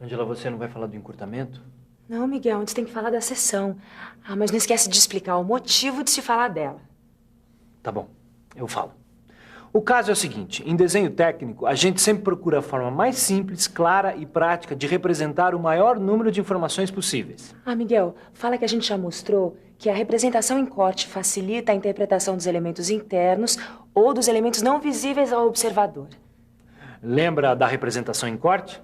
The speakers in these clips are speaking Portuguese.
Ângela, você não vai falar do encurtamento? Não, Miguel, antes tem que falar da seção. Ah, mas não esquece de explicar o motivo de se falar dela. Tá bom, eu falo. O caso é o seguinte, em desenho técnico, a gente sempre procura a forma mais simples, clara e prática de representar o maior número de informações possíveis. Ah, Miguel, fala que a gente já mostrou que a representação em corte facilita a interpretação dos elementos internos ou dos elementos não visíveis ao observador. Lembra da representação em corte?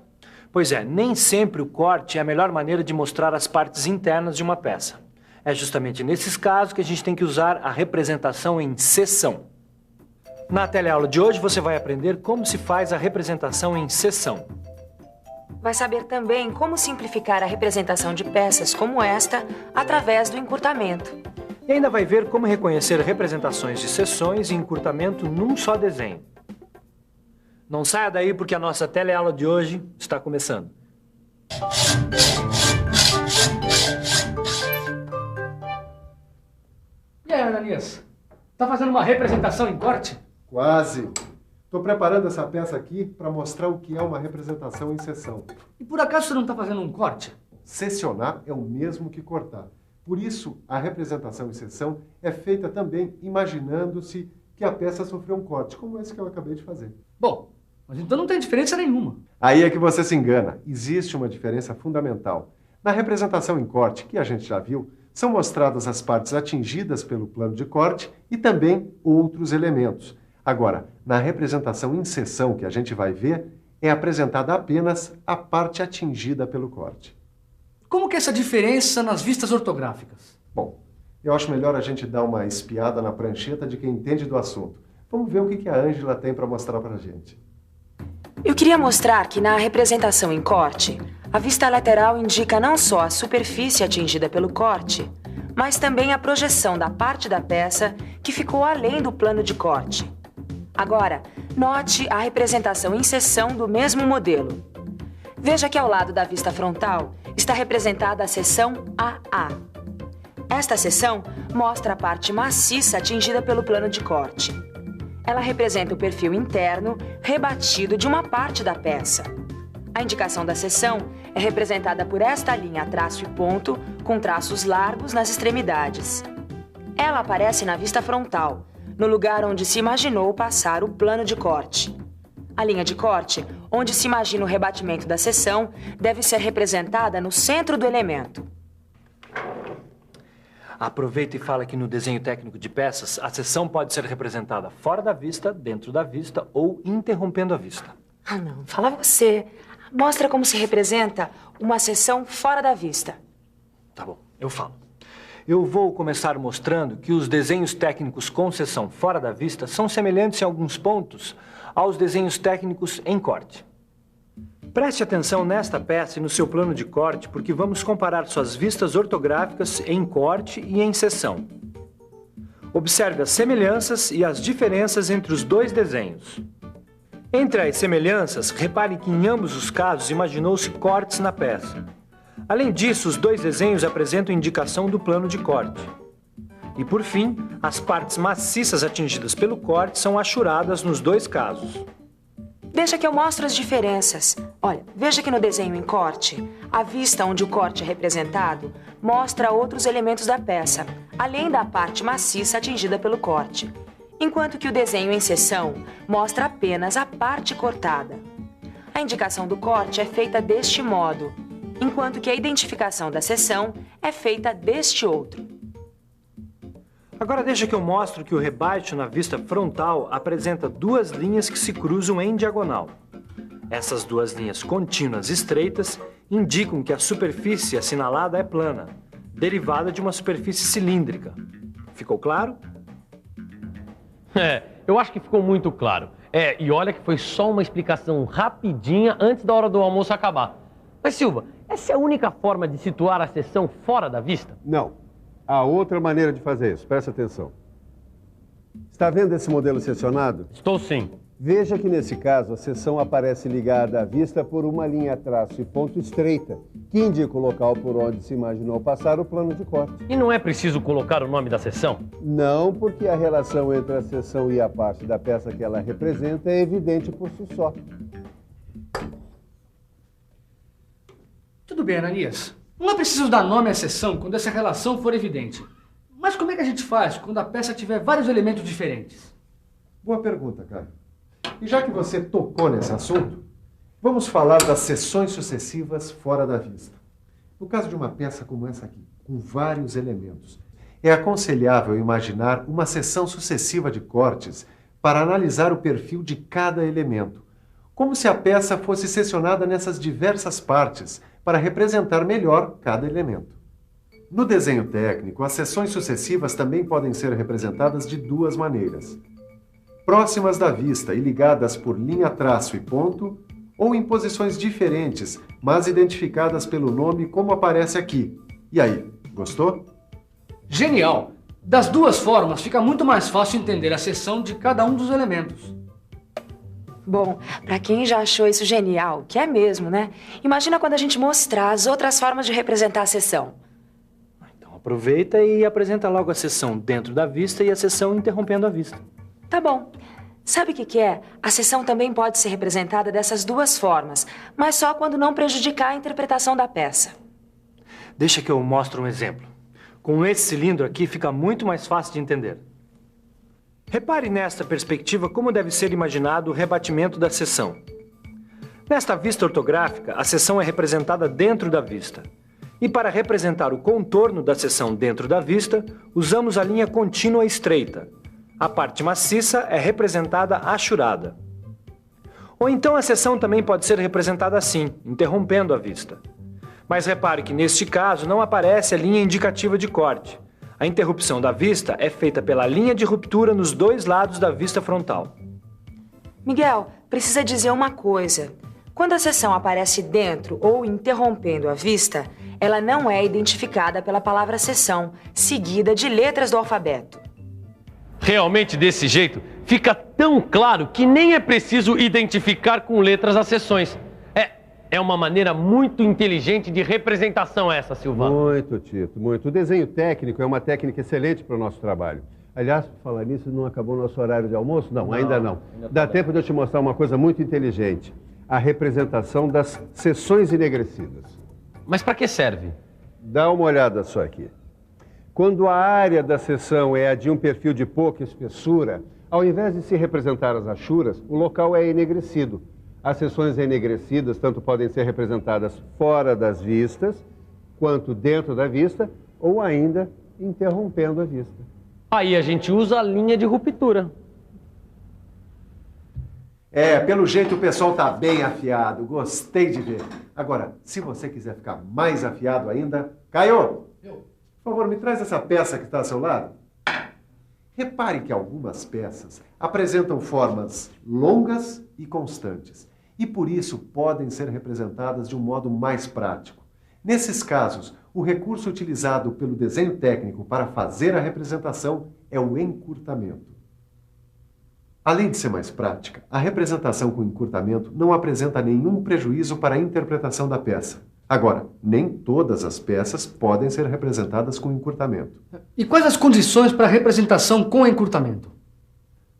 Pois é, nem sempre o corte é a melhor maneira de mostrar as partes internas de uma peça. É justamente nesses casos que a gente tem que usar a representação em seção. Na teleaula de hoje você vai aprender como se faz a representação em seção. Vai saber também como simplificar a representação de peças como esta através do encurtamento. E ainda vai ver como reconhecer representações de seções e encurtamento num só desenho. Não saia daí porque a nossa teleaula de hoje está começando. E aí, Ananias? Tá fazendo uma representação em corte? Quase. Estou preparando essa peça aqui para mostrar o que é uma representação em seção. E por acaso você não tá fazendo um corte? Secionar é o mesmo que cortar. Por isso, a representação em seção é feita também imaginando-se que a peça sofreu um corte, como esse que eu acabei de fazer. Bom, mas então não tem diferença nenhuma. Aí é que você se engana. Existe uma diferença fundamental. Na representação em corte, que a gente já viu, são mostradas as partes atingidas pelo plano de corte e também outros elementos. Agora, na representação em seção que a gente vai ver, é apresentada apenas a parte atingida pelo corte. Como que é essa diferença nas vistas ortográficas? Bom, eu acho melhor a gente dar uma espiada na prancheta de quem entende do assunto. Vamos ver o que a Ângela tem para mostrar para a gente. Eu queria mostrar que na representação em corte, a vista lateral indica não só a superfície atingida pelo corte, mas também a projeção da parte da peça que ficou além do plano de corte. Agora, note a representação em seção do mesmo modelo. Veja que ao lado da vista frontal está representada a seção AA. Esta seção mostra a parte maciça atingida pelo plano de corte. Ela representa o perfil interno rebatido de uma parte da peça. A indicação da seção é representada por esta linha traço e ponto, com traços largos nas extremidades. Ela aparece na vista frontal, no lugar onde se imaginou passar o plano de corte. A linha de corte, onde se imagina o rebatimento da seção, deve ser representada no centro do elemento. Aproveita e fala que no desenho técnico de peças, a seção pode ser representada fora da vista, dentro da vista ou interrompendo a vista. Ah, não. Fala você. Mostra como se representa uma seção fora da vista. Tá bom, eu falo. Eu vou começar mostrando que os desenhos técnicos com seção fora da vista são semelhantes em alguns pontos aos desenhos técnicos em corte. Preste atenção nesta peça e no seu plano de corte, porque vamos comparar suas vistas ortográficas em corte e em seção. Observe as semelhanças e as diferenças entre os dois desenhos. Entre as semelhanças, repare que em ambos os casos imaginou-se cortes na peça. Além disso, os dois desenhos apresentam indicação do plano de corte. E por fim, as partes maciças atingidas pelo corte são achuradas nos dois casos. Deixa que eu mostro as diferenças. Olha, veja que no desenho em corte, a vista onde o corte é representado mostra outros elementos da peça, além da parte maciça atingida pelo corte. Enquanto que o desenho em seção mostra apenas a parte cortada. A indicação do corte é feita deste modo, enquanto que a identificação da seção é feita deste outro. Agora deixa que eu mostro que o rebate na vista frontal apresenta duas linhas que se cruzam em diagonal. Essas duas linhas contínuas estreitas indicam que a superfície assinalada é plana, derivada de uma superfície cilíndrica. Ficou claro? Eu acho que ficou muito claro. E olha que foi só uma explicação rapidinha antes da hora do almoço acabar. Mas, Silva, essa é a única forma de situar a seção fora da vista? Não. Há outra maneira de fazer isso. Presta atenção. Está vendo esse modelo secionado? Estou sim. Veja que nesse caso a seção aparece ligada à vista por uma linha traço e ponto estreita, que indica o local por onde se imaginou passar o plano de corte. E não é preciso colocar o nome da seção? Não, porque a relação entre a seção e a parte da peça que ela representa é evidente por si só. Tudo bem, Ananias. Não é preciso dar nome à seção quando essa relação for evidente. Mas como é que a gente faz quando a peça tiver vários elementos diferentes? Boa pergunta, Caio. E já que você tocou nesse assunto, vamos falar das seções sucessivas fora da vista. No caso de uma peça como essa aqui, com vários elementos, é aconselhável imaginar uma seção sucessiva de cortes para analisar o perfil de cada elemento, como se a peça fosse secionada nessas diversas partes para representar melhor cada elemento. No desenho técnico, as seções sucessivas também podem ser representadas de duas maneiras: próximas da vista e ligadas por linha, traço e ponto, ou em posições diferentes, mas identificadas pelo nome como aparece aqui. E aí, gostou? Genial! Das duas formas, fica muito mais fácil entender a seção de cada um dos elementos. Bom, pra quem já achou isso genial, que é mesmo, né? Imagina quando a gente mostrar as outras formas de representar a seção. Então aproveita e apresenta logo a seção dentro da vista e a seção interrompendo a vista. Tá bom. Sabe o que é? A seção também pode ser representada dessas duas formas, mas só quando não prejudicar a interpretação da peça. Deixa que eu mostre um exemplo. Com esse cilindro aqui fica muito mais fácil de entender. Repare nesta perspectiva como deve ser imaginado o rebatimento da seção. Nesta vista ortográfica, a seção é representada dentro da vista. E para representar o contorno da seção dentro da vista, usamos a linha contínua estreita. A parte maciça é representada achurada. Ou então a seção também pode ser representada assim, interrompendo a vista. Mas repare que neste caso não aparece a linha indicativa de corte. A interrupção da vista é feita pela linha de ruptura nos dois lados da vista frontal. Miguel, precisa dizer uma coisa. Quando a seção aparece dentro ou interrompendo a vista, ela não é identificada pela palavra seção, seguida de letras do alfabeto. Realmente, desse jeito, fica tão claro que nem é preciso identificar com letras as seções. É uma maneira muito inteligente de representação essa, Silvano. Muito, Tito, muito. O desenho técnico é uma técnica excelente para o nosso trabalho. Aliás, por falar nisso, não acabou o nosso horário de almoço? Não, ainda não. Dá tempo de eu te mostrar uma coisa muito inteligente. A representação das seções enegrecidas. Mas para que serve? Dá uma olhada só aqui. Quando a área da seção é a de um perfil de pouca espessura, ao invés de se representar as achuras, o local é enegrecido. As seções enegrecidas tanto podem ser representadas fora das vistas, quanto dentro da vista, ou ainda interrompendo a vista. Aí a gente usa a linha de ruptura. Pelo jeito o pessoal tá bem afiado, gostei de ver. Agora, se você quiser ficar mais afiado ainda... Caio, por favor, me traz essa peça que está ao seu lado. Repare que algumas peças apresentam formas longas e constantes, e por isso podem ser representadas de um modo mais prático. Nesses casos, o recurso utilizado pelo desenho técnico para fazer a representação é o encurtamento. Além de ser mais prática, a representação com encurtamento não apresenta nenhum prejuízo para a interpretação da peça. Agora, nem todas as peças podem ser representadas com encurtamento. E quais as condições para a representação com encurtamento?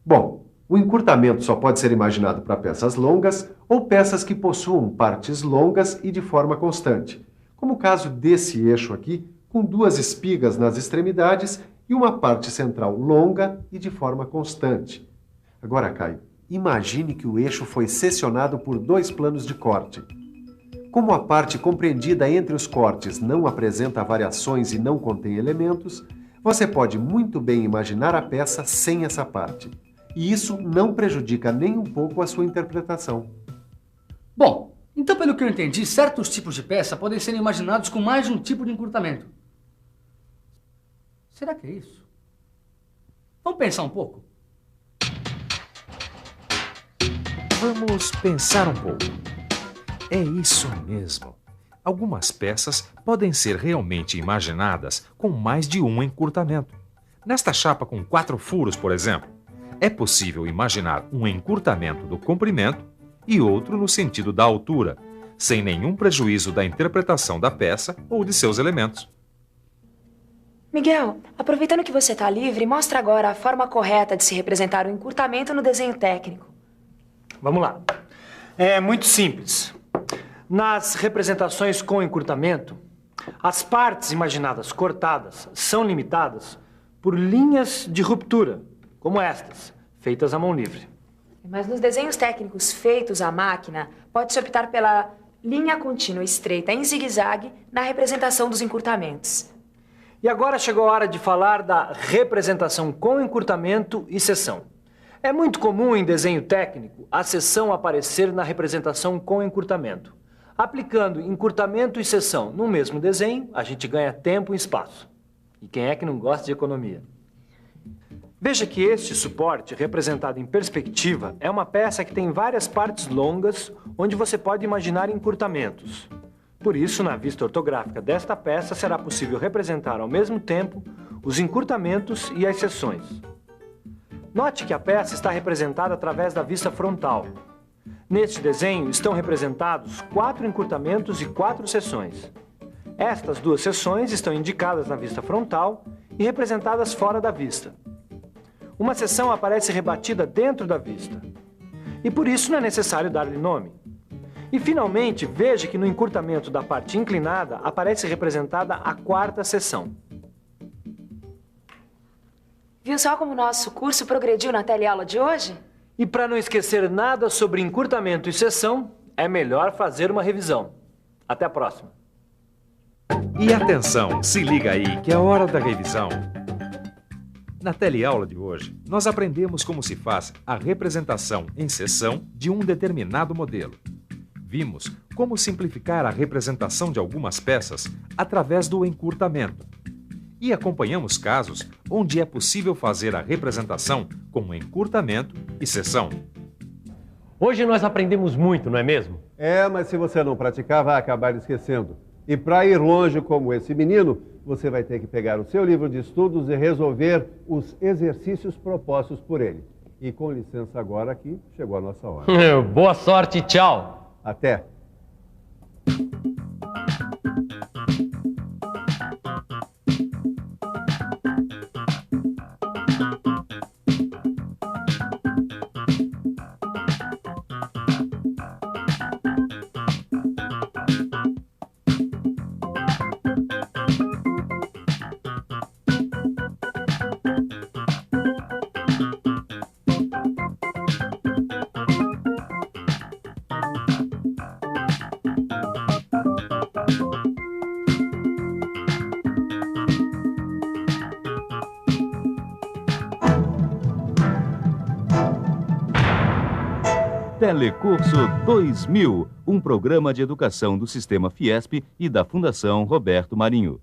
Bom, o encurtamento só pode ser imaginado para peças longas ou peças que possuam partes longas e de forma constante, como o caso desse eixo aqui, com duas espigas nas extremidades e uma parte central longa e de forma constante. Agora, Caio, imagine que o eixo foi secionado por dois planos de corte. Como a parte compreendida entre os cortes não apresenta variações e não contém elementos, você pode muito bem imaginar a peça sem essa parte. E isso não prejudica nem um pouco a sua interpretação. Bom, então pelo que eu entendi, certos tipos de peça podem ser imaginados com mais de um tipo de encurtamento. Será que é isso? Vamos pensar um pouco? Vamos pensar um pouco. É isso mesmo. Algumas peças podem ser realmente imaginadas com mais de um encurtamento. Nesta chapa com 4 furos, por exemplo, é possível imaginar um encurtamento do comprimento e outro no sentido da altura, sem nenhum prejuízo da interpretação da peça ou de seus elementos. Miguel, aproveitando que você está livre, mostra agora a forma correta de se representar o encurtamento no desenho técnico. Vamos lá. É muito simples. Nas representações com encurtamento, as partes imaginadas cortadas são limitadas por linhas de ruptura, como estas, feitas à mão livre. Mas nos desenhos técnicos feitos à máquina, pode-se optar pela linha contínua estreita em zigue-zague na representação dos encurtamentos. E agora chegou a hora de falar da representação com encurtamento e seção. É muito comum em desenho técnico a seção aparecer na representação com encurtamento. Aplicando encurtamento e seção no mesmo desenho, a gente ganha tempo e espaço. E quem é que não gosta de economia? Veja que este suporte, representado em perspectiva, é uma peça que tem várias partes longas, onde você pode imaginar encurtamentos. Por isso, na vista ortográfica desta peça, será possível representar ao mesmo tempo os encurtamentos e as seções. Note que a peça está representada através da vista frontal. Neste desenho estão representados 4 encurtamentos e 4 seções. Estas 2 seções estão indicadas na vista frontal e representadas fora da vista. Uma seção aparece rebatida dentro da vista. E por isso não é necessário dar-lhe nome. E, finalmente, veja que no encurtamento da parte inclinada aparece representada a 4ª seção. Viu só como o nosso curso progrediu na teleaula de hoje? E para não esquecer nada sobre encurtamento e seção, é melhor fazer uma revisão. Até a próxima. E atenção, se liga aí que é hora da revisão. Na teleaula de hoje, nós aprendemos como se faz a representação em seção de um determinado modelo. Vimos como simplificar a representação de algumas peças através do encurtamento. E acompanhamos casos onde é possível fazer a representação com encurtamento e seção. Hoje nós aprendemos muito, não é mesmo? Mas se você não praticar, vai acabar esquecendo. E para ir longe como esse menino, você vai ter que pegar o seu livro de estudos e resolver os exercícios propostos por ele. E com licença agora aqui, chegou a nossa hora. Boa sorte, tchau! Até! Telecurso 2000, um programa de educação do Sistema Fiesp e da Fundação Roberto Marinho.